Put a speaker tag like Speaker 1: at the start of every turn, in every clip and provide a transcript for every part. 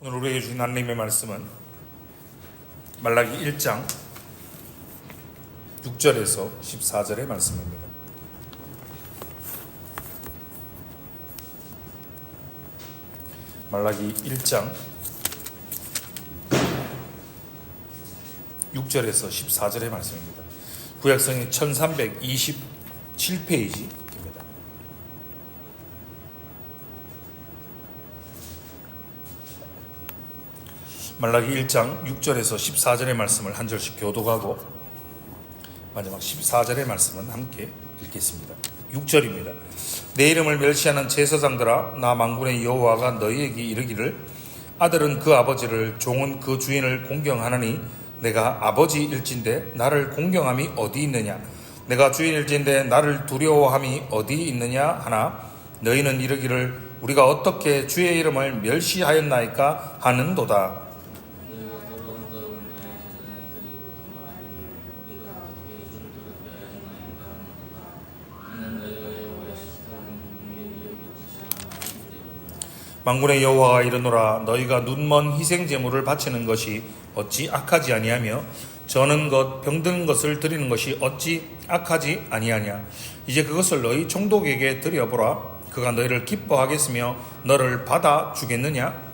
Speaker 1: 오늘 우리에게 주신 하나님의 말씀은 말라기 1장 6절에서 14절의 말씀입니다. 말라기 1장 6절에서 14절의 말씀입니다. 구약성이 1327페이지입니다. 말라기 1장 6절에서 14절의 말씀을 한 절씩 교독하고 마지막 14절의 말씀은 함께 읽겠습니다. 6절입니다. 내 이름을 멸시하는 제사장들아, 나 만군의 여호와가 너희에게 이르기를 아들은 그 아버지를, 종은 그 주인을 공경하나니 내가 아버지일진데 나를 공경함이 어디 있느냐? 내가 주인일진데 나를 두려워함이 어디 있느냐 하나, 너희는 이르기를 우리가 어떻게 주의 이름을 멸시하였나이까 하는도다. 만군의 여호와가 이르노라, 너희가 눈먼 희생 제물을 바치는 것이 어찌 악하지 아니하며 저는 것 병든 것을 드리는 것이 어찌 악하지 아니하냐? 이제 그것을 너희 총독에게 드려보라. 그가 너희를 기뻐하겠으며 너를 받아 주겠느냐?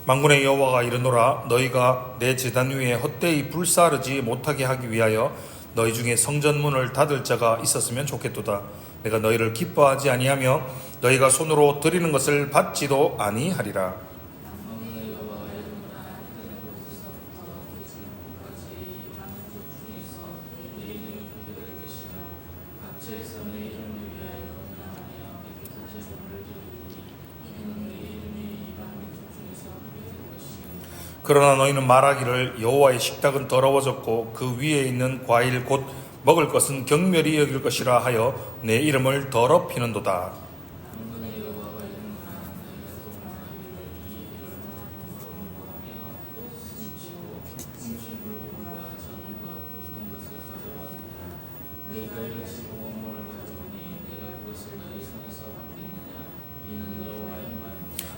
Speaker 1: 만군의 여호와가 이르노라, 너희가 내 제단 위에 헛되이 불사르지 못하게 하기 위하여 너희 중에 성전문을 닫을 자가 있었으면 좋겠도다. 내가 너희를 기뻐하지 아니하며 너희가 손으로 드리는 것을 받지도 아니하리라. 그러나 너희는 말하기를 여호와의 식탁은 더러워졌고 그 위에 있는 과일 곧 먹을 것은 경멸히 여길 것이라 하여 내 이름을 더럽히는도다.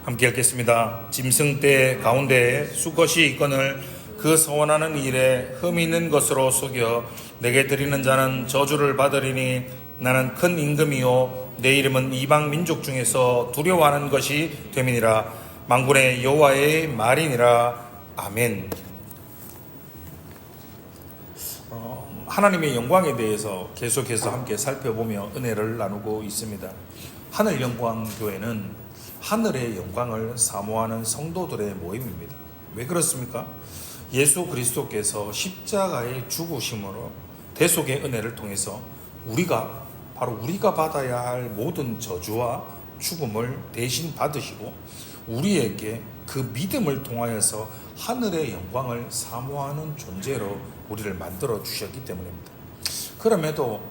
Speaker 1: 함께 읽겠습니다. 짐승 떼 가운데에 수컷이 있거늘 그 서원하는 일에 흠 있는 것으로 속여 내게 드리는 자는 저주를 받으리니 나는 큰 임금이요 내 이름은 이방 민족 중에서 두려워하는 것이 됨이니라. 만군의 여호와의 말이니라. 아멘. 하나님의 영광에 대해서 계속해서 함께 살펴보며 은혜를 나누고 있습니다. 하늘영광교회는 하늘의 영광을 사모하는 성도들의 모임입니다. 왜 그렇습니까? 예수 그리스도께서 십자가의 죽으심으로 대속의 은혜를 통해서 바로 우리가 받아야 할 모든 저주와 죽음을 대신 받으시고 우리에게 그 믿음을 통하여서 하늘의 영광을 사모하는 존재로 우리를 만들어 주셨기 때문입니다. 그럼에도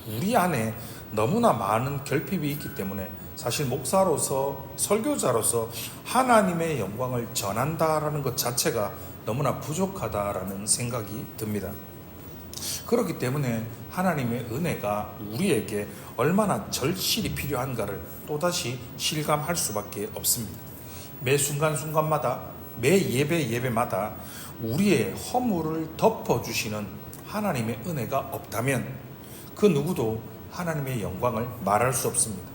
Speaker 1: 우리 안에 너무나 많은 결핍이 있기 때문에 사실 목사로서 설교자로서 하나님의 영광을 전한다라는 것 자체가 너무나 부족하다라는 생각이 듭니다. 그렇기 때문에 하나님의 은혜가 우리에게 얼마나 절실히 필요한가를 또다시 실감할 수밖에 없습니다. 매 순간순간마다 매 예배마다 우리의 허물을 덮어주시는 하나님의 은혜가 없다면 그 누구도 하나님의 영광을 말할 수 없습니다.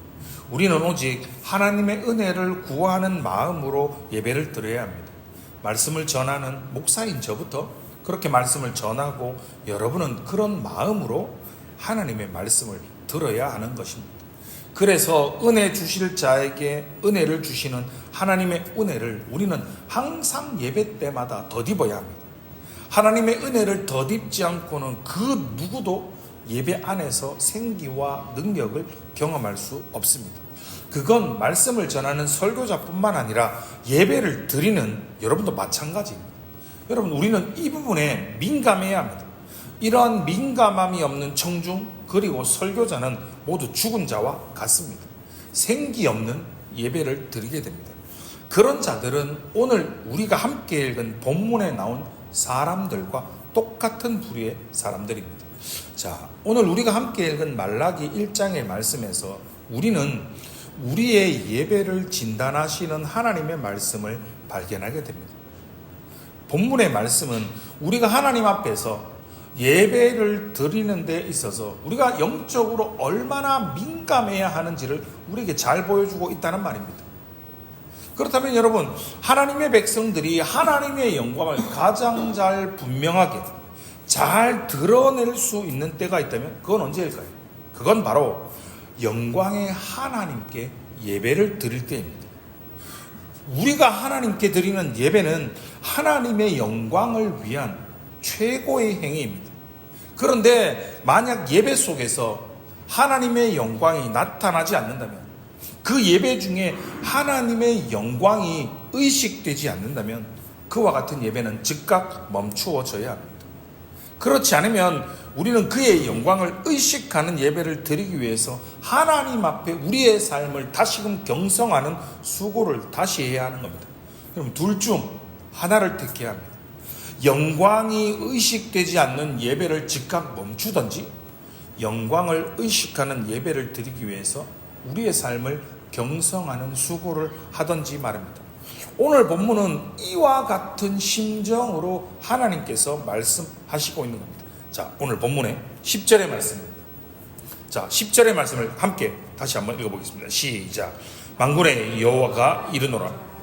Speaker 1: 우리는 오직 하나님의 은혜를 구하는 마음으로 예배를 드려야 합니다. 말씀을 전하는 목사인 저부터 그렇게 말씀을 전하고 여러분은 그런 마음으로 하나님의 말씀을 들어야 하는 것입니다. 그래서 은혜 주실 자에게 은혜를 주시는 하나님의 은혜를 우리는 항상 예배 때마다 덧입어야 합니다. 하나님의 은혜를 덧입지 않고는 그 누구도 예배 안에서 생기와 능력을 경험할 수 없습니다. 그건 말씀을 전하는 설교자뿐만 아니라 예배를 드리는 여러분도 마찬가지입니다. 여러분, 우리는 이 부분에 민감해야 합니다. 이러한 민감함이 없는 청중 그리고 설교자는 모두 죽은 자와 같습니다. 생기 없는 예배를 드리게 됩니다. 그런 자들은 오늘 우리가 함께 읽은 본문에 나온 사람들과 똑같은 부류의 사람들입니다. 자, 오늘 우리가 함께 읽은 말라기 1장의 말씀에서 우리는 우리의 예배를 진단하시는 하나님의 말씀을 발견하게 됩니다. 본문의 말씀은 우리가 하나님 앞에서 예배를 드리는 데 있어서 우리가 영적으로 얼마나 민감해야 하는지를 우리에게 잘 보여주고 있다는 말입니다. 그렇다면 여러분, 하나님의 백성들이 하나님의 영광을 가장 잘 분명하게 잘 드러낼 수 있는 때가 있다면 그건 언제일까요? 그건 바로 영광의 하나님께 예배를 드릴 때입니다. 우리가 하나님께 드리는 예배는 하나님의 영광을 위한 최고의 행위입니다. 그런데 만약 예배 속에서 하나님의 영광이 나타나지 않는다면, 그 예배 중에 하나님의 영광이 의식되지 않는다면 그와 같은 예배는 즉각 멈추어져야 합니다. 그렇지 않으면 우리는 그의 영광을 의식하는 예배를 드리기 위해서 하나님 앞에 우리의 삶을 다시금 경성하는 수고를 다시 해야 하는 겁니다. 그럼 둘 중 하나를 택해야 합니다. 영광이 의식되지 않는 예배를 즉각 멈추든지, 영광을 의식하는 예배를 드리기 위해서 우리의 삶을 경성하는 수고를 하든지 말입니다. 오늘 본문은 이와 같은 심정으로 하나님께서 말씀하시고 있는 겁니다. 자, 오늘 본문의 10절의 말씀입니다. 자, 10절의 말씀을 함께 다시 한번 읽어보겠습니다. 시작. 만군의 여호와가 이르노라.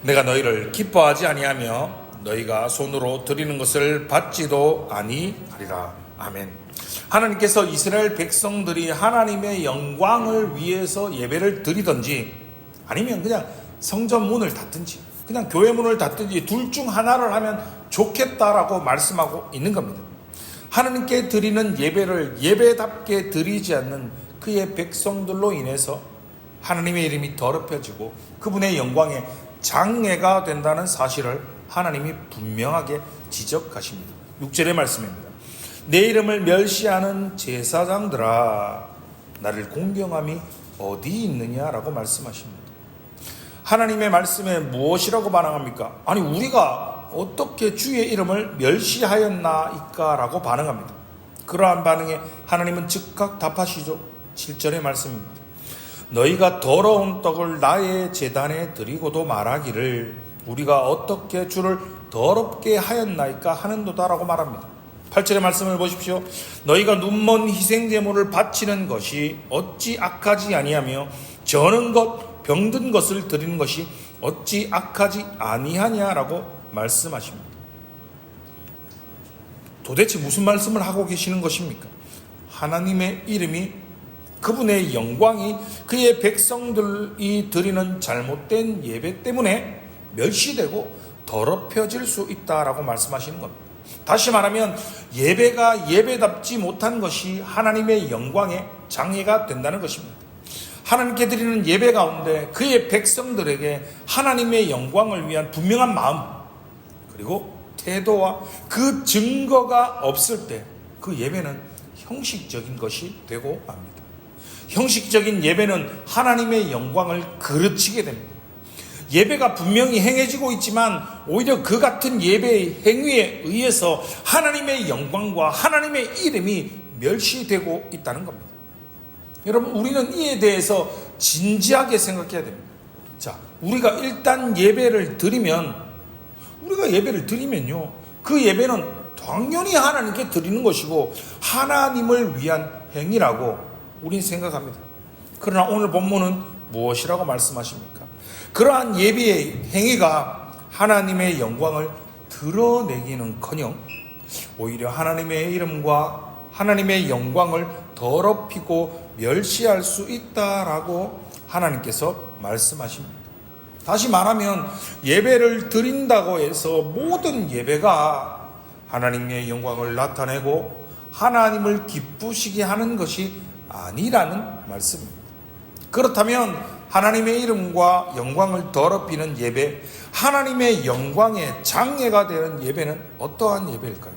Speaker 1: 내가 너희를 기뻐하지 아니하며 너희가 손으로 드리는 것을 받지도 아니하리라. 아멘. 하나님께서 이스라엘 백성들이 하나님의 영광을 위해서 예배를 드리든지, 아니면 그냥 성전 문을 닫든지, 그냥 교회 문을 닫든지 둘 중 하나를 하면 좋겠다라고 말씀하고 있는 겁니다. 하나님께 드리는 예배를 예배답게 드리지 않는 그의 백성들로 인해서 하나님의 이름이 더럽혀지고 그분의 영광에 장애가 된다는 사실을 하나님이 분명하게 지적하십니다. 6절의 말씀입니다. 내 이름을 멸시하는 제사장들아, 나를 공경함이 어디 있느냐라고 말씀하십니다. 하나님의 말씀에 무엇이라고 반응합니까? 아니, 우리가 어떻게 주의 이름을 멸시하였나이까라고 반응합니다. 그러한 반응에 하나님은 즉각 답하시죠. 7절의 말씀입니다. 너희가 더러운 떡을 나의 제단에 드리고도 말하기를 우리가 어떻게 주를 더럽게 하였나이까 하는도다라고 말합니다. 8절의 말씀을 보십시오. 너희가 눈먼 희생제물을 바치는 것이 어찌 악하지 아니하며 저는 것 병든 것을 드리는 것이 어찌 악하지 아니하냐라고 말씀하십니다. 도대체 무슨 말씀을 하고 계시는 것입니까? 하나님의 이름이, 그분의 영광이 그의 백성들이 드리는 잘못된 예배 때문에 멸시되고 더럽혀질 수 있다라고 말씀하시는 겁니다. 다시 말하면 예배가 예배답지 못한 것이 하나님의 영광에 장애가 된다는 것입니다. 하나님께 드리는 예배 가운데 그의 백성들에게 하나님의 영광을 위한 분명한 마음, 그리고 태도와 그 증거가 없을 때 그 예배는 형식적인 것이 되고 맙니다. 형식적인 예배는 하나님의 영광을 그르치게 됩니다. 예배가 분명히 행해지고 있지만 오히려 그 같은 예배의 행위에 의해서 하나님의 영광과 하나님의 이름이 멸시되고 있다는 겁니다. 여러분, 우리는 이에 대해서 진지하게 생각해야 됩니다. 자, 우리가 일단 예배를 드리면요, 그 예배는 당연히 하나님께 드리는 것이고 하나님을 위한 행위라고 우린 생각합니다. 그러나 오늘 본문은 무엇이라고 말씀하십니까? 그러한 예배의 행위가 하나님의 영광을 드러내기는커녕 오히려 하나님의 이름과 하나님의 영광을 더럽히고 멸시할 수 있다라고 하나님께서 말씀하십니다. 다시 말하면 예배를 드린다고 해서 모든 예배가 하나님의 영광을 나타내고 하나님을 기쁘시게 하는 것이 아니라는 말씀입니다. 그렇다면 하나님의 이름과 영광을 더럽히는 예배, 하나님의 영광에 장애가 되는 예배는 어떠한 예배일까요?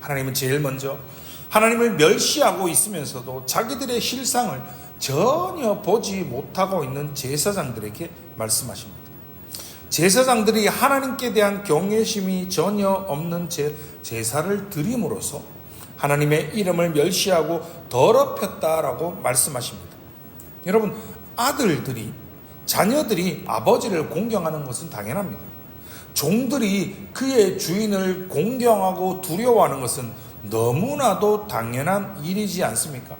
Speaker 1: 하나님은 제일 먼저 하나님을 멸시하고 있으면서도 자기들의 실상을 전혀 보지 못하고 있는 제사장들에게 말씀하십니다. 제사장들이 하나님께 대한 경외심이 전혀 없는 제사를 드림으로써 하나님의 이름을 멸시하고 더럽혔다라고 말씀하십니다. 여러분, 아들들이, 자녀들이 아버지를 공경하는 것은 당연합니다. 종들이 그의 주인을 공경하고 두려워하는 것은 너무나도 당연한 일이지 않습니까?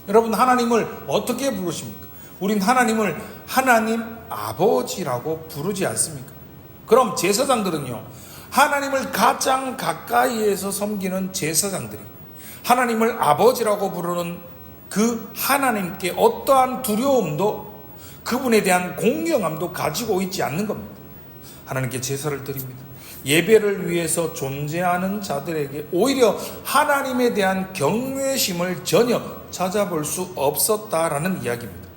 Speaker 1: 여러분, 하나님을 어떻게 부르십니까? 우린 하나님을 하나님 아버지라고 부르지 않습니까? 그럼 제사장들은요, 하나님을 가장 가까이에서 섬기는 제사장들이 하나님을 아버지라고 부르는 그 하나님께 어떠한 두려움도, 그분에 대한 공경함도 가지고 있지 않는 겁니다. 하나님께 제사를 드립니다. 예배를 위해서 존재하는 자들에게 오히려 하나님에 대한 경외심을 전혀 찾아볼 수 없었다라는 이야기입니다.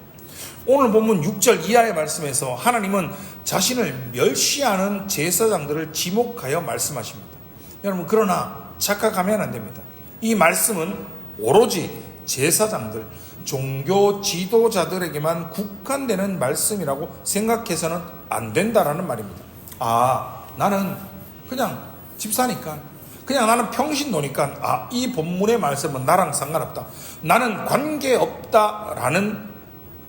Speaker 1: 오늘 본문 6절 이하의 말씀에서 하나님은 자신을 멸시하는 제사장들을 지목하여 말씀하십니다. 여러분, 그러나 착각하면 안 됩니다. 이 말씀은 오로지 제사장들, 종교 지도자들에게만 국한되는 말씀이라고 생각해서는 안 된다라는 말입니다. 나는 그냥 집사니까, 그냥 나는 평신도니까 이 본문의 말씀은 나랑 상관없다, 나는 관계없다라는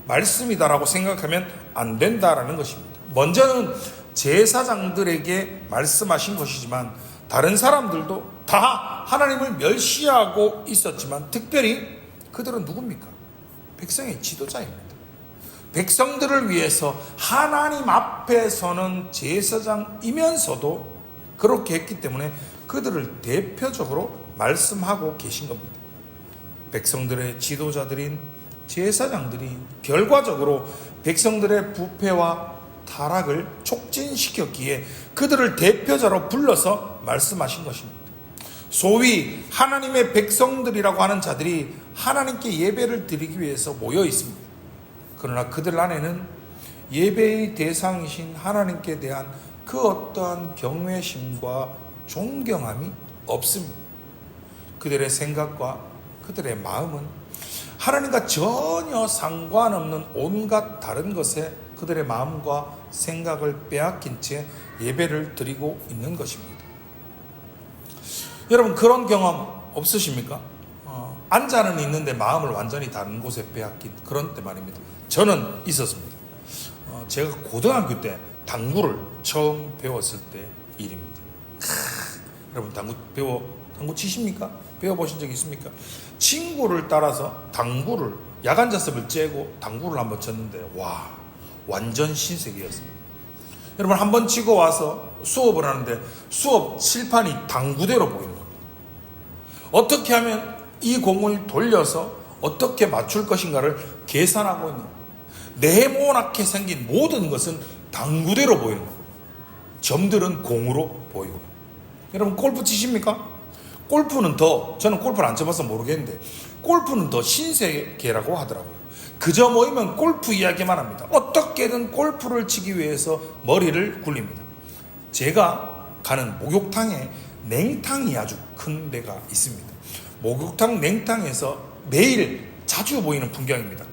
Speaker 1: 말씀이다라고 생각하면 안 된다라는 것입니다. 먼저는 제사장들에게 말씀하신 것이지만 다른 사람들도 다 하나님을 멸시하고 있었지만 특별히 그들은 누굽니까? 백성의 지도자입니다. 백성들을 위해서 하나님 앞에 서는 제사장이면서도 그렇게 했기 때문에 그들을 대표적으로 말씀하고 계신 겁니다. 백성들의 지도자들인 제사장들이 결과적으로 백성들의 부패와 타락을 촉진시켰기에 그들을 대표자로 불러서 말씀하신 것입니다. 소위 하나님의 백성들이라고 하는 자들이 하나님께 예배를 드리기 위해서 모여 있습니다. 그러나 그들 안에는 예배의 대상이신 하나님께 대한 그 어떠한 경외심과 존경함이 없습니다. 그들의 생각과 그들의 마음은 하나님과 전혀 상관없는 온갖 다른 것에 그들의 마음과 생각을 빼앗긴 채 예배를 드리고 있는 것입니다. 여러분, 그런 경험 없으십니까? 앉아는 있는데 마음을 완전히 다른 곳에 빼앗긴 그런 때 말입니다. 저는 있었습니다. 제가 고등학교 때 당구를 처음 배웠을 때 일입니다. 여러분, 당구 치십니까? 배워보신 적 있습니까? 친구를 따라서 당구를, 야간 자습을 째고 당구를 한번 쳤는데 완전 신세계였습니다. 여러분, 한번 치고 와서 수업을 하는데 수업 칠판이 당구대로 보이는 겁니다. 어떻게 하면 이 공을 돌려서 어떻게 맞출 것인가를 계산하고 있는 겁니다. 네모나게 생긴 모든 것은 당구대로 보이는 겁니다. 점들은 공으로 보이고. 여러분, 골프 치십니까? 골프는 저는 골프를 안 쳐봐서 모르겠는데 골프는 더 신세계라고 하더라고요. 그저 모이면 골프 이야기만 합니다. 어떻게든 골프를 치기 위해서 머리를 굴립니다. 제가 가는 목욕탕에 냉탕이 아주 큰 데가 있습니다. 목욕탕 냉탕에서 매일 자주 보이는 풍경입니다.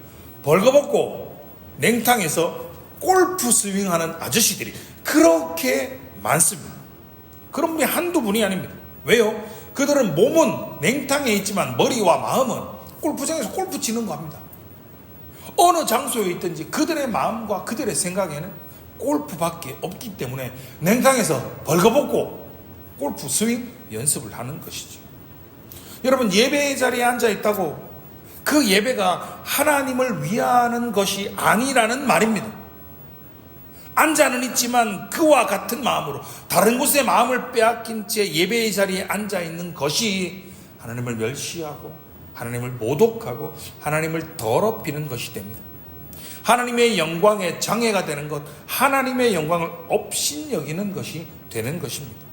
Speaker 1: 벌거벗고 냉탕에서 골프 스윙하는 아저씨들이 그렇게 많습니다. 그런 분이 한두 분이 아닙니다. 왜요? 그들은 몸은 냉탕에 있지만 머리와 마음은 골프장에서 골프 치는 겁니다. 어느 장소에 있든지 그들의 마음과 그들의 생각에는 골프밖에 없기 때문에 냉탕에서 벌거벗고 골프 스윙 연습을 하는 것이죠. 여러분, 예배의 자리에 앉아 있다고 그 예배가 하나님을 위하는 것이 아니라는 말입니다. 앉아는 있지만 그와 같은 마음으로 다른 곳에 마음을 빼앗긴 채 예배의 자리에 앉아 있는 것이 하나님을 멸시하고 하나님을 모독하고 하나님을 더럽히는 것이 됩니다. 하나님의 영광에 장애가 되는 것, 하나님의 영광을 업신여기는 것이 되는 것입니다.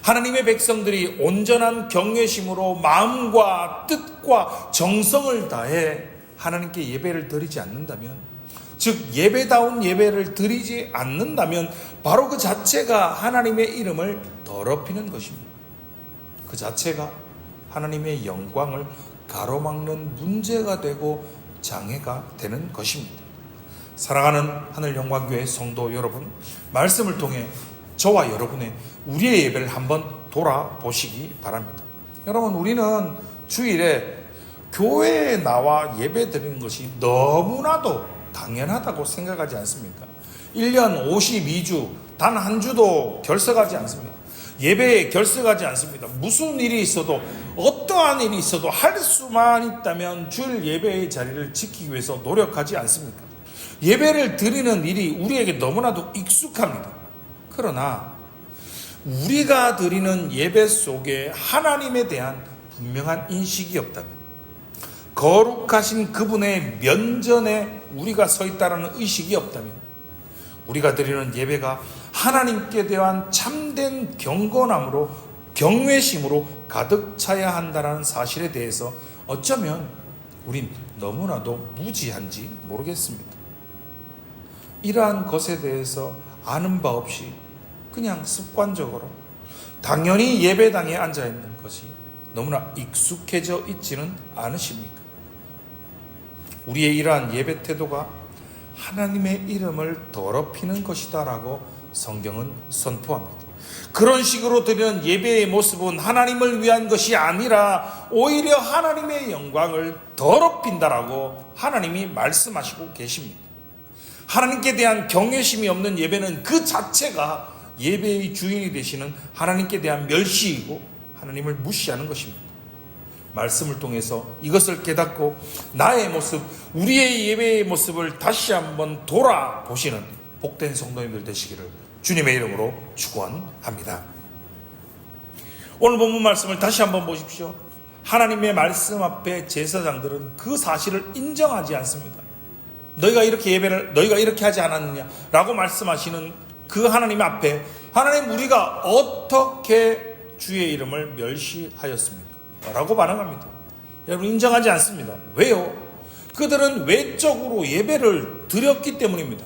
Speaker 1: 하나님의 백성들이 온전한 경외심으로 마음과 뜻과 정성을 다해 하나님께 예배를 드리지 않는다면, 즉 예배다운 예배를 드리지 않는다면 바로 그 자체가 하나님의 이름을 더럽히는 것입니다. 그 자체가 하나님의 영광을 가로막는 문제가 되고 장애가 되는 것입니다. 사랑하는 하늘영광교회 성도 여러분, 말씀을 통해 저와 여러분의 우리의 예배를 한번 돌아보시기 바랍니다. 여러분, 우리는 주일에 교회에 나와 예배 드리는 것이 너무나도 당연하다고 생각하지 않습니까? 1년 52주 단 한 주도 결석하지 않습니다. 예배에 결석하지 않습니다. 무슨 일이 있어도, 어떠한 일이 있어도 할 수만 있다면 주일 예배의 자리를 지키기 위해서 노력하지 않습니까? 예배를 드리는 일이 우리에게 너무나도 익숙합니다. 그러나 우리가 드리는 예배 속에 하나님에 대한 분명한 인식이 없다면, 거룩하신 그분의 면전에 우리가 서 있다는 의식이 없다면, 우리가 드리는 예배가 하나님께 대한 참된 경건함으로, 경외심으로 가득 차야 한다는 사실에 대해서 어쩌면 우린 너무나도 무지한지 모르겠습니다. 이러한 것에 대해서 아는 바 없이 그냥 습관적으로 당연히 예배당에 앉아있는 것이 너무나 익숙해져 있지는 않으십니까? 우리의 이러한 예배 태도가 하나님의 이름을 더럽히는 것이다 라고 성경은 선포합니다. 그런 식으로 드리는 예배의 모습은 하나님을 위한 것이 아니라 오히려 하나님의 영광을 더럽힌다라고 하나님이 말씀하시고 계십니다. 하나님께 대한 경외심이 없는 예배는 그 자체가 예배의 주인이 되시는 하나님께 대한 멸시이고 하나님을 무시하는 것입니다. 말씀을 통해서 이것을 깨닫고 나의 모습, 우리의 예배의 모습을 다시 한번 돌아보시는 복된 성도님들 되시기를 주님의 이름으로 축원합니다. 오늘 본문 말씀을 다시 한번 보십시오. 하나님의 말씀 앞에 제사장들은 그 사실을 인정하지 않습니다. 너희가 이렇게 예배를, 너희가 이렇게 하지 않았느냐 라고 말씀하시는 그 하나님 앞에, 하나님, 우리가 어떻게 주의 이름을 멸시하였습니까? 라고 반응합니다. 여러분, 인정하지 않습니다. 왜요? 그들은 외적으로 예배를 드렸기 때문입니다.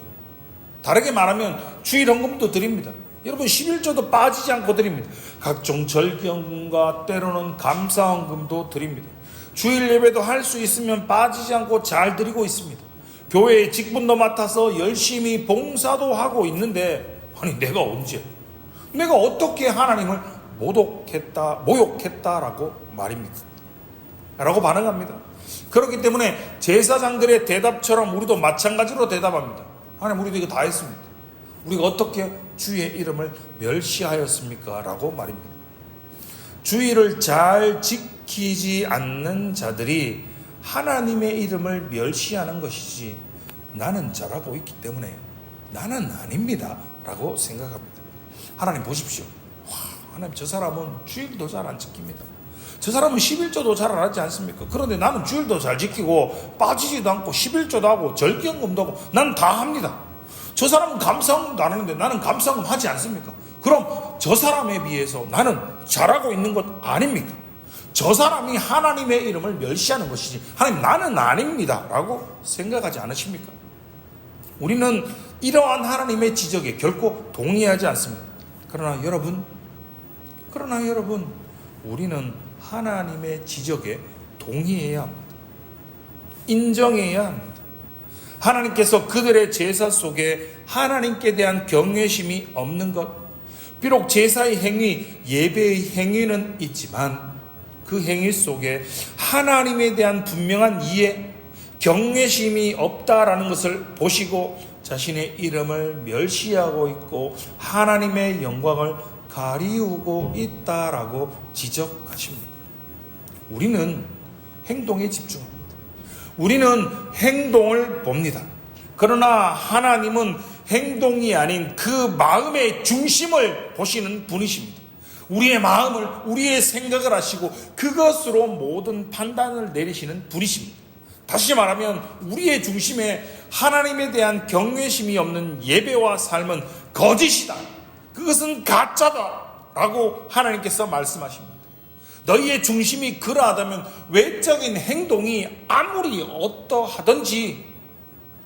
Speaker 1: 다르게 말하면 주일 헌금도 드립니다. 여러분, 11조도 빠지지 않고 드립니다. 각종 절기헌금과 때로는 감사헌금도 드립니다. 주일 예배도 할 수 있으면 빠지지 않고 잘 드리고 있습니다. 교회의 직분도 맡아서 열심히 봉사도 하고 있는데, 아니, 내가 언제, 내가 어떻게 하나님을 모욕했다라고 말입니까? 라고 반응합니다. 그렇기 때문에 제사장들의 대답처럼 우리도 마찬가지로 대답합니다. 하나님, 우리도 이거 다 했습니다. 우리가 어떻게 주의 이름을 멸시하였습니까? 라고 말입니다. 주의를 잘 지키지 않는 자들이 하나님의 이름을 멸시하는 것이지, 나는 잘하고 있기 때문에 나는 아닙니다 라고 생각합니다. 하나님 보십시오. 하나님, 저 사람은 주일도 잘 안 지킵니다. 저 사람은 11조도 잘 안 하지 않습니까? 그런데 나는 주일도 잘 지키고 빠지지도 않고 11조도 하고 절기헌금도 하고 나는 다 합니다. 저 사람은 감사헌금도 안 하는데 나는 감사헌금 하지 않습니까? 그럼 저 사람에 비해서 나는 잘하고 있는 것 아닙니까? 저 사람이 하나님의 이름을 멸시하는 것이지, 하나님, 나는 아닙니다 라고 생각하지 않으십니까? 우리는 이러한 하나님의 지적에 결코 동의하지 않습니다. 그러나 여러분, 우리는 하나님의 지적에 동의해야 합니다. 인정해야 합니다. 하나님께서 그들의 제사 속에 하나님께 대한 경외심이 없는 것, 비록 제사의 행위, 예배의 행위는 있지만 그 행위 속에 하나님에 대한 분명한 이해, 경외심이 없다라는 것을 보시고 자신의 이름을 멸시하고 있고 하나님의 영광을 가리우고 있다라고 지적하십니다. 우리는 행동에 집중합니다. 우리는 행동을 봅니다. 그러나 하나님은 행동이 아닌 그 마음의 중심을 보시는 분이십니다. 우리의 마음을, 우리의 생각을 하시고 그것으로 모든 판단을 내리시는 분이십니다. 다시 말하면 우리의 중심에 하나님에 대한 경외심이 없는 예배와 삶은 거짓이다, 그것은 가짜다 라고 하나님께서 말씀하십니다. 너희의 중심이 그러하다면 외적인 행동이 아무리 어떠하든지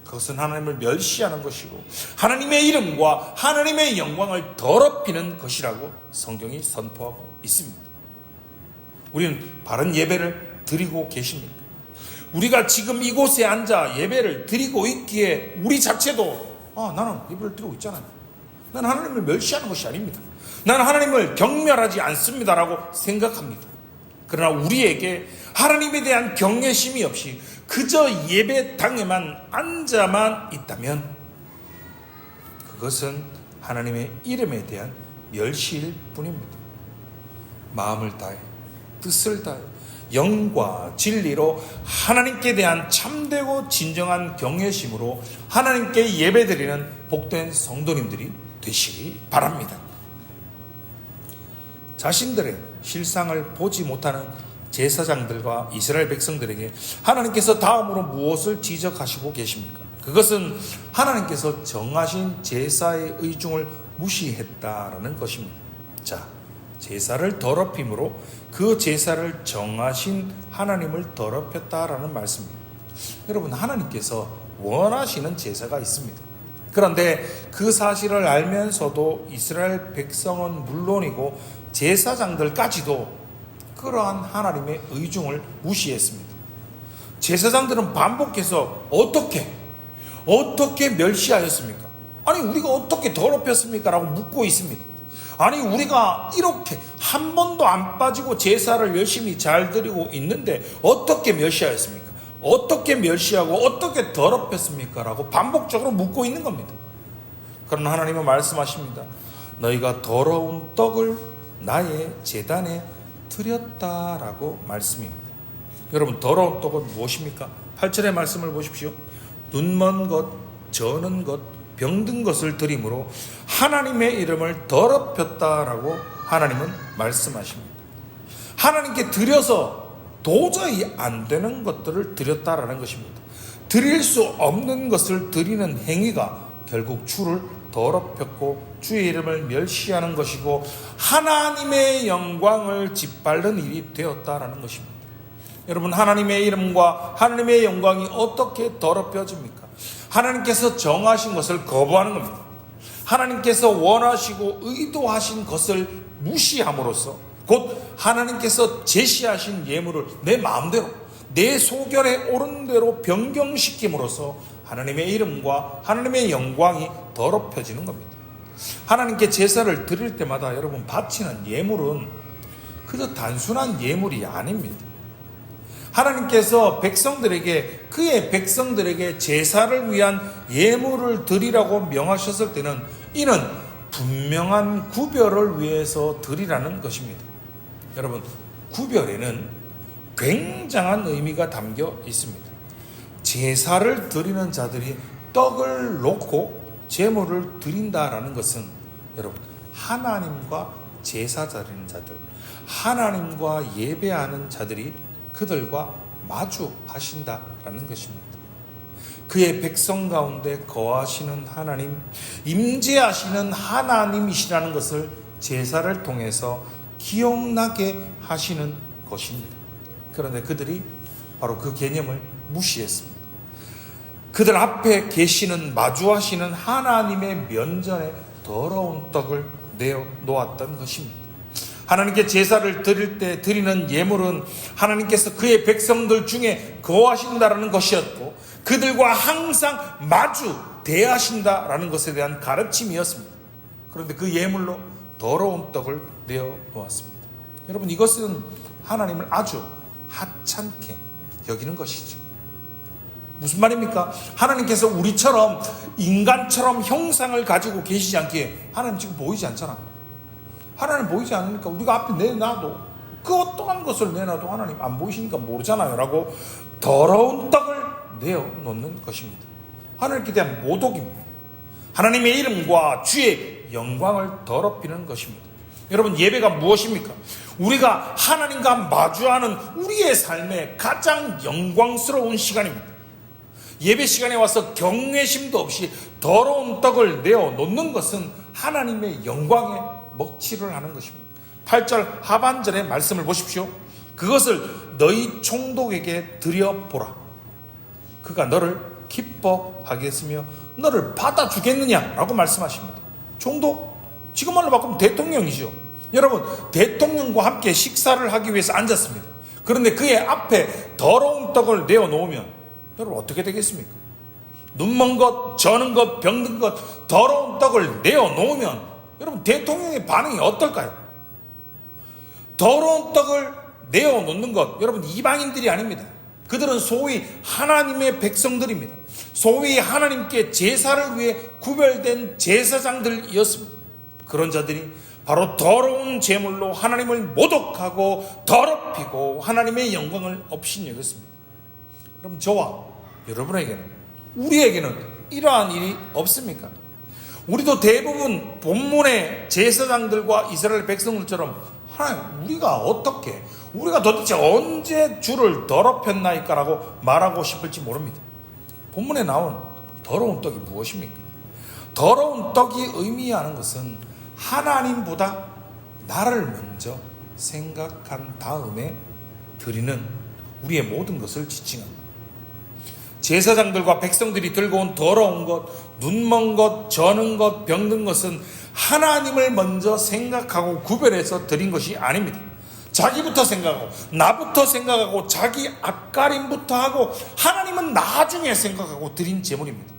Speaker 1: 그것은 하나님을 멸시하는 것이고 하나님의 이름과 하나님의 영광을 더럽히는 것이라고 성경이 선포하고 있습니다. 우리는 바른 예배를 드리고 계십니까? 우리가 지금 이곳에 앉아 예배를 드리고 있기에 우리 자체도 나는 예배를 드리고 있잖아요. 나는 하나님을 멸시하는 것이 아닙니다. 나는 하나님을 경멸하지 않습니다라고 생각합니다. 그러나 우리에게 하나님에 대한 경외심이 없이 그저 예배당에만 앉아만 있다면 그것은 하나님의 이름에 대한 멸시일 뿐입니다. 마음을 다해 뜻을 다해 영과 진리로 하나님께 대한 참되고 진정한 경외심으로 하나님께 예배드리는 복된 성도님들이 되시기 바랍니다. 자신들의 실상을 보지 못하는 제사장들과 이스라엘 백성들에게 하나님께서 다음으로 무엇을 지적하시고 계십니까? 그것은 하나님께서 정하신 제사의 의중을 무시했다라는 것입니다. 자, 제사를 더럽힘으로 그 제사를 정하신 하나님을 더럽혔다라는 말씀입니다. 여러분, 하나님께서 원하시는 제사가 있습니다. 그런데 그 사실을 알면서도 이스라엘 백성은 물론이고 제사장들까지도 그러한 하나님의 의중을 무시했습니다. 제사장들은 반복해서 어떻게 멸시하였습니까? 아니, 우리가 어떻게 더럽혔습니까? 라고 묻고 있습니다. 아니, 우리가 이렇게 한 번도 안 빠지고 제사를 열심히 잘 드리고 있는데 어떻게 멸시하였습니까? 어떻게 멸시하고 어떻게 더럽혔습니까? 라고 반복적으로 묻고 있는 겁니다. 그러나 하나님은 말씀하십니다. 너희가 더러운 떡을 나의 제단에 드렸다라고 말씀입니다. 여러분, 더러운 떡은 무엇입니까? 8절의 말씀을 보십시오. 눈먼 것, 저는 것, 병든 것을 드림으로 하나님의 이름을 더럽혔다라고 하나님은 말씀하십니다. 하나님께 드려서 도저히 안 되는 것들을 드렸다라는 것입니다. 드릴 수 없는 것을 드리는 행위가 결국 주를 더럽혔고 주의 이름을 멸시하는 것이고 하나님의 영광을 짓밟는 일이 되었다라는 것입니다. 여러분, 하나님의 이름과 하나님의 영광이 어떻게 더럽혀집니까? 하나님께서 정하신 것을 거부하는 겁니다. 하나님께서 원하시고 의도하신 것을 무시함으로써 곧 하나님께서 제시하신 예물을 내 마음대로 내 소견에 오른 대로 변경시킴으로써 하나님의 이름과 하나님의 영광이 더럽혀지는 겁니다. 하나님께 제사를 드릴 때마다 여러분 바치는 예물은 그저 단순한 예물이 아닙니다. 하나님께서 그의 백성들에게 제사를 위한 예물을 드리라고 명하셨을 때는 이는 분명한 구별을 위해서 드리라는 것입니다. 여러분, 구별에는 굉장한 의미가 담겨 있습니다. 제사를 드리는 자들이 떡을 놓고 제물을 드린다라는 것은 여러분, 하나님과 제사 드리는 자들, 하나님과 예배하는 자들이 그들과 마주하신다라는 것입니다. 그의 백성 가운데 거하시는 하나님, 임재하시는 하나님이시라는 것을 제사를 통해서 기억나게 하시는 것입니다. 그런데 그들이 바로 그 개념을 무시했습니다. 그들 앞에 계시는 마주하시는 하나님의 면전에 더러운 떡을 내어 놓았던 것입니다. 하나님께 제사를 드릴 때 드리는 예물은 하나님께서 그의 백성들 중에 거하신다라는 것이었고 그들과 항상 마주 대하신다라는 것에 대한 가르침이었습니다. 그런데 그 예물로 더러운 떡을 내어 놓았습니다. 여러분, 이것은 하나님을 아주 하찮게 여기는 것이죠. 무슨 말입니까? 하나님께서 우리처럼 인간처럼 형상을 가지고 계시지 않기에 하나님 지금 보이지 않잖아. 하나님 보이지 않으니까 우리가 앞에 내놔도 그 어떠한 것을 내놔도 하나님 안 보이시니까 모르잖아요 라고 더러운 떡을 내어놓는 것입니다. 하나님께 대한 모독입니다. 하나님의 이름과 주의 영광을 더럽히는 것입니다. 여러분, 예배가 무엇입니까? 우리가 하나님과 마주하는 우리의 삶의 가장 영광스러운 시간입니다. 예배 시간에 와서 경외심도 없이 더러운 떡을 내어놓는 것은 하나님의 영광에 먹칠을 하는 것입니다. 8절 하반절의 말씀을 보십시오. 그것을 너희 총독에게 드려보라. 그가 너를 기뻐하겠으며 너를 받아주겠느냐라고 말씀하십니다. 총독, 지금 말로 바꾸면 대통령이죠. 여러분, 대통령과 함께 식사를 하기 위해서 앉았습니다. 그런데 그의 앞에 더러운 떡을 내어놓으면 여러분 어떻게 되겠습니까? 눈먼 것, 저는 것, 병든 것, 더러운 떡을 내어놓으면 여러분 대통령의 반응이 어떨까요? 더러운 떡을 내어놓는 것, 여러분 이방인들이 아닙니다. 그들은 소위 하나님의 백성들입니다. 소위 하나님께 제사를 위해 구별된 제사장들이었습니다. 그런 자들이 바로 더러운 제물로 하나님을 모독하고 더럽히고 하나님의 영광을 업신여겼습니다. 그럼 저와 여러분에게는, 우리에게는 이러한 일이 없습니까? 우리도 대부분 본문의 제사장들과 이스라엘 백성들처럼 하나님, 우리가 도대체 언제 주를 더럽혔나이까라고 말하고 싶을지 모릅니다. 본문에 나온 더러운 떡이 무엇입니까? 더러운 떡이 의미하는 것은 하나님보다 나를 먼저 생각한 다음에 드리는 우리의 모든 것을 지칭합니다. 제사장들과 백성들이 들고 온 더러운 것, 눈먼 것, 저는 것, 병든 것은 하나님을 먼저 생각하고 구별해서 드린 것이 아닙니다. 자기부터 생각하고 나부터 생각하고 자기 앞가림부터 하고 하나님은 나중에 생각하고 드린 제물입니다.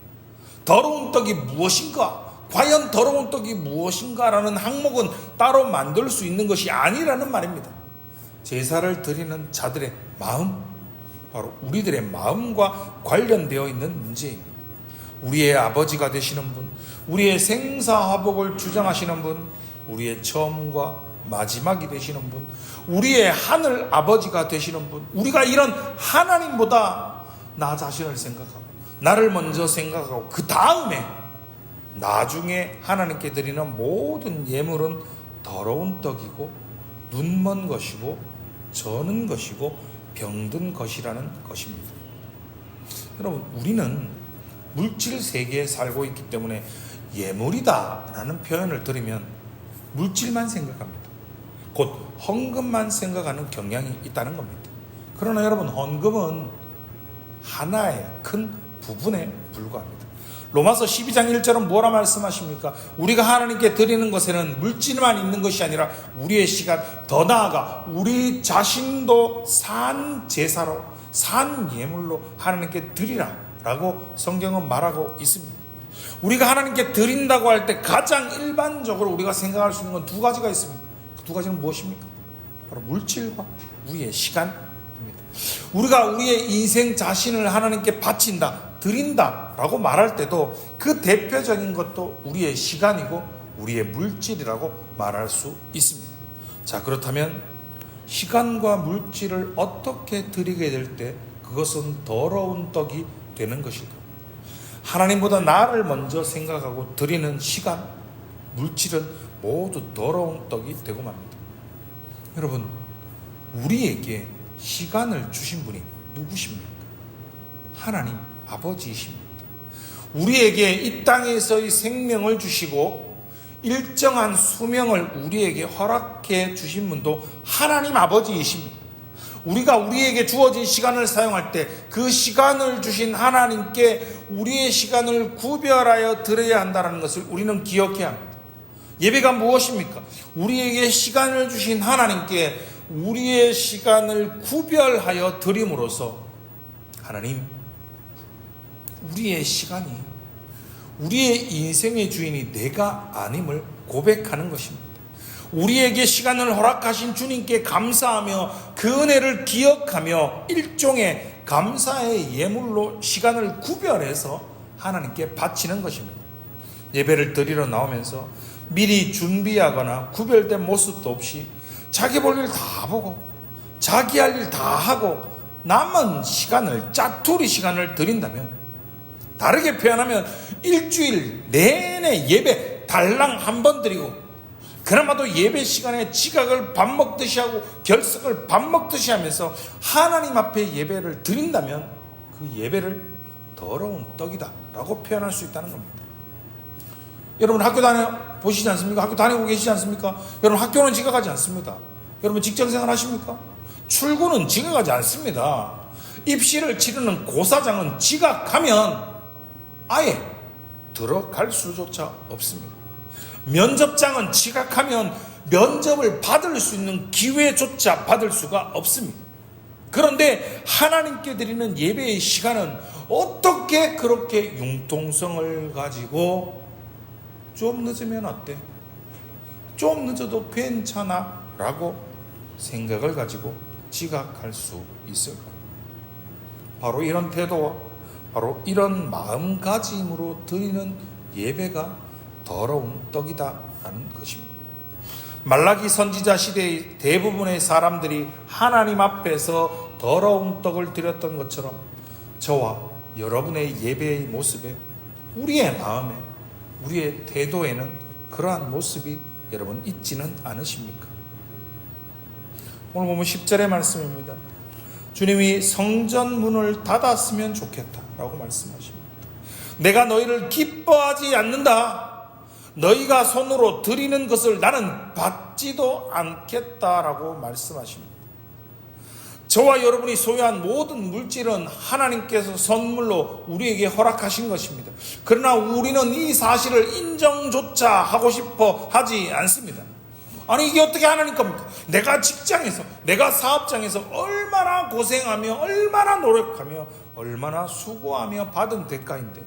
Speaker 1: 더러운 떡이 무엇인가? 과연 더러운 떡이 무엇인가라는 항목은 따로 만들 수 있는 것이 아니라는 말입니다. 제사를 드리는 자들의 마음, 바로 우리들의 마음과 관련되어 있는 문제입니다. 우리의 아버지가 되시는 분, 우리의 생사화복을 주장하시는 분, 우리의 처음과 마지막이 되시는 분, 우리의 하늘 아버지가 되시는 분, 우리가 이런 하나님보다 나 자신을 생각하고 나를 먼저 생각하고 그 다음에 나중에 하나님께 드리는 모든 예물은 더러운 떡이고 눈먼 것이고 저는 것이고 병든 것이라는 것입니다. 여러분, 우리는 물질 세계에 살고 있기 때문에 예물이다 라는 표현을 들으면 물질만 생각합니다. 곧 헌금만 생각하는 경향이 있다는 겁니다. 그러나 여러분, 헌금은 하나의 큰 부분에 불과합니다. 로마서 12장 1절은 뭐라 말씀하십니까? 우리가 하나님께 드리는 것에는 물질만 있는 것이 아니라 우리의 시간, 더 나아가 우리 자신도 산 제사로, 산 예물로 하나님께 드리라 라고 성경은 말하고 있습니다. 우리가 하나님께 드린다고 할 때 가장 일반적으로 우리가 생각할 수 있는 건 두 가지가 있습니다. 그 두 가지는 무엇입니까? 바로 물질과 우리의 시간입니다. 우리가 우리의 인생 자신을 하나님께 바친다, 드린다 라고 말할 때도 그 대표적인 것도 우리의 시간이고 우리의 물질이라고 말할 수 있습니다. 자, 그렇다면 시간과 물질을 어떻게 드리게 될 때 그것은 더러운 떡이 되는 것일까? 하나님보다 나를 먼저 생각하고 드리는 시간, 물질은 모두 더러운 떡이 되고 맙니다. 여러분, 우리에게 시간을 주신 분이 누구십니까? 하나님 아버지이십니다. 우리에게 이 땅에서의 생명을 주시고 일정한 수명을 우리에게 허락해 주신 분도 하나님 아버지이십니다. 우리가 우리에게 주어진 시간을 사용할 때 그 시간을 주신 하나님께 우리의 시간을 구별하여 드려야 한다는 것을 우리는 기억해야 합니다. 예배가 무엇입니까? 우리에게 시간을 주신 하나님께 우리의 시간을 구별하여 드림으로써 하나님, 우리의 시간이, 우리의 인생의 주인이 내가 아님을 고백하는 것입니다. 우리에게 시간을 허락하신 주님께 감사하며 그 은혜를 기억하며 일종의 감사의 예물로 시간을 구별해서 하나님께 바치는 것입니다. 예배를 드리러 나오면서 미리 준비하거나 구별된 모습도 없이 자기 볼 일 다 보고 자기 할 일 다 하고 남은 시간을, 짜투리 시간을 드린다면, 다르게 표현하면 일주일 내내 예배 달랑 한 번 드리고 그나마도 예배 시간에 지각을 밥 먹듯이 하고 결석을 밥 먹듯이 하면서 하나님 앞에 예배를 드린다면 그 예배를 더러운 떡이다 라고 표현할 수 있다는 겁니다. 여러분, 학교 다녀보시지 않습니까? 학교 다니고 계시지 않습니까? 여러분, 학교는 지각하지 않습니다. 여러분, 직장생활 하십니까? 출근은 지각하지 않습니다. 입시를 치르는 고사장은 지각하면 아예 들어갈 수조차 없습니다. 면접장은 지각하면 면접을 받을 수 있는 기회조차 받을 수가 없습니다. 그런데 하나님께 드리는 예배의 시간은 어떻게 그렇게 융통성을 가지고 좀 늦으면 어때? 좀 늦어도 괜찮아 라고 생각을 가지고 지각할 수 있을까요? 바로 이런 태도와 바로 이런 마음가짐으로 드리는 예배가 더러운 떡이다 라는 것입니다. 말라기 선지자 시대의 대부분의 사람들이 하나님 앞에서 더러운 떡을 드렸던 것처럼 저와 여러분의 예배의 모습에, 우리의 마음에, 우리의 태도에는 그러한 모습이 여러분 있지는 않으십니까? 오늘 보면 10절의 말씀입니다. 주님이 성전 문을 닫았으면 좋겠다라고 말씀하십니다. 내가 너희를 기뻐하지 않는다. 너희가 손으로 드리는 것을 나는 받지도 않겠다라고 말씀하십니다. 저와 여러분이 소유한 모든 물질은 하나님께서 선물로 우리에게 허락하신 것입니다. 그러나 우리는 이 사실을 인정조차 하고 싶어 하지 않습니다. 아니, 이게 어떻게 하나님 겁니까? 내가 직장에서, 내가 사업장에서 얼마나 고생하며 얼마나 노력하며 얼마나 수고하며 받은 대가인데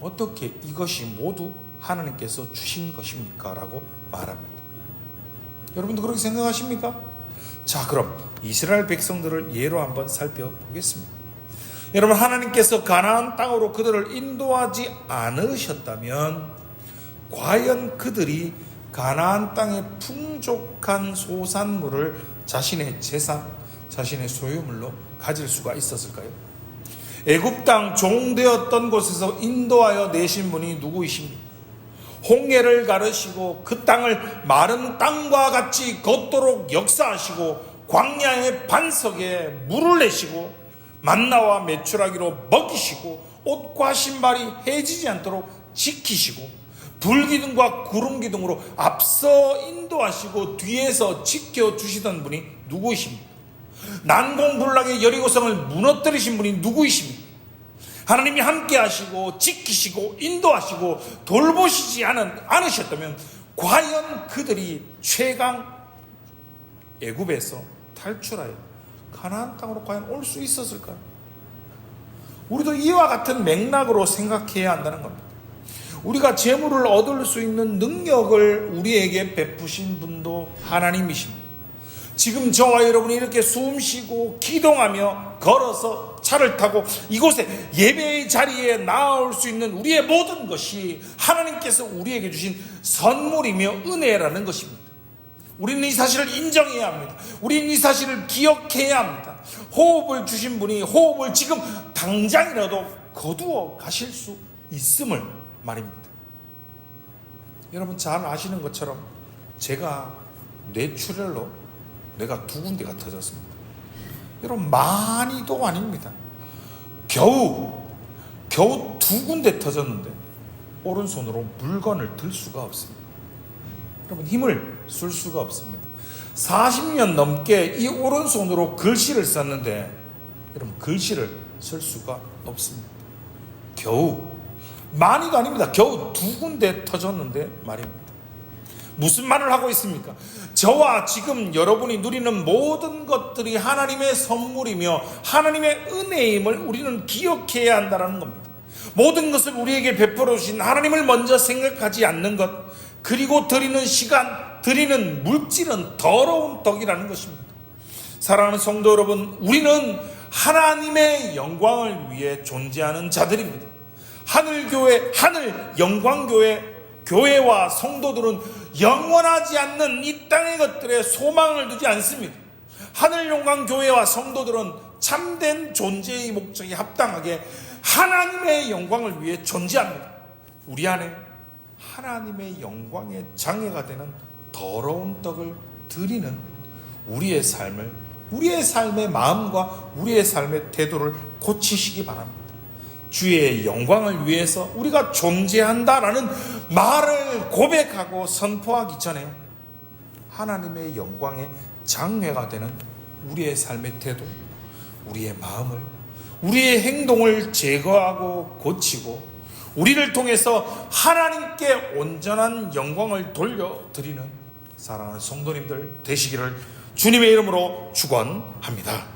Speaker 1: 어떻게 이것이 모두 하나님께서 주신 것입니까? 라고 말합니다. 여러분도 그렇게 생각하십니까? 자, 그럼 이스라엘 백성들을 예로 한번 살펴보겠습니다. 여러분, 하나님께서 가나안 땅으로 그들을 인도하지 않으셨다면 과연 그들이 가나안 땅의 풍족한 소산물을 자신의 재산, 자신의 소유물로 가질 수가 있었을까요? 애굽 땅 종되었던 곳에서 인도하여 내신 분이 누구이십니까? 홍해를 가르시고 그 땅을 마른 땅과 같이 걷도록 역사하시고 광야의 반석에 물을 내시고 만나와 메추라기로 먹이시고 옷과 신발이 해지지 않도록 지키시고 불기둥과 구름기둥으로 앞서 인도하시고 뒤에서 지켜주시던 분이 누구이십니까? 난공불락의 여리고성을 무너뜨리신 분이 누구이십니까? 하나님이 함께 하시고 지키시고 인도하시고 돌보시지 않으셨다면 과연 그들이 최강 애굽에서 탈출하여 가나안 땅으로 과연 올 수 있었을까요? 우리도 이와 같은 맥락으로 생각해야 한다는 겁니다. 우리가 재물을 얻을 수 있는 능력을 우리에게 베푸신 분도 하나님이십니다. 지금 저와 여러분이 이렇게 숨 쉬고 기동하며 걸어서 차를 타고 이곳에 예배의 자리에 나올 수 있는 우리의 모든 것이 하나님께서 우리에게 주신 선물이며 은혜라는 것입니다. 우리는 이 사실을 인정해야 합니다. 우리는 이 사실을 기억해야 합니다. 호흡을 주신 분이 호흡을 지금 당장이라도 거두어 가실 수 있음을 말입니다. 여러분 잘 아시는 것처럼 제가 뇌출혈로 뇌가 두 군데가 터졌습니다. 여러분 많이도 아닙니다. 겨우 두 군데 터졌는데 오른손으로 물건을 들 수가 없습니다. 여러분 힘을 쓸 수가 없습니다. 40년 넘게 이 오른손으로 글씨를 썼는데 여러분 글씨를 쓸 수가 없습니다. 겨우, 많이도 아닙니다. 겨우 두 군데 터졌는데 말입니다. 무슨 말을 하고 있습니까? 저와 지금 여러분이 누리는 모든 것들이 하나님의 선물이며 하나님의 은혜임을 우리는 기억해야 한다는 겁니다. 모든 것을 우리에게 베풀어 주신 하나님을 먼저 생각하지 않는 것, 그리고 드리는 시간, 드리는 물질은 더러운 떡이라는 것입니다. 사랑하는 성도 여러분, 우리는 하나님의 영광을 위해 존재하는 자들입니다. 하늘교회, 하늘영광교회, 교회와 성도들은 영원하지 않는 이 땅의 것들에 소망을 두지 않습니다. 하늘영광교회와 성도들은 참된 존재의 목적에 합당하게 하나님의 영광을 위해 존재합니다. 우리 안에 하나님의 영광의 장애가 되는 더러운 떡을 드리는 우리의 삶의 마음과 우리의 삶의 태도를 고치시기 바랍니다. 주의 영광을 위해서 우리가 존재한다라는 말을 고백하고 선포하기 전에 하나님의 영광의 장애가 되는 우리의 삶의 태도, 우리의 마음을, 우리의 행동을 제거하고 고치고 우리를 통해서 하나님께 온전한 영광을 돌려드리는 사랑하는 성도님들 되시기를 주님의 이름으로 축원합니다.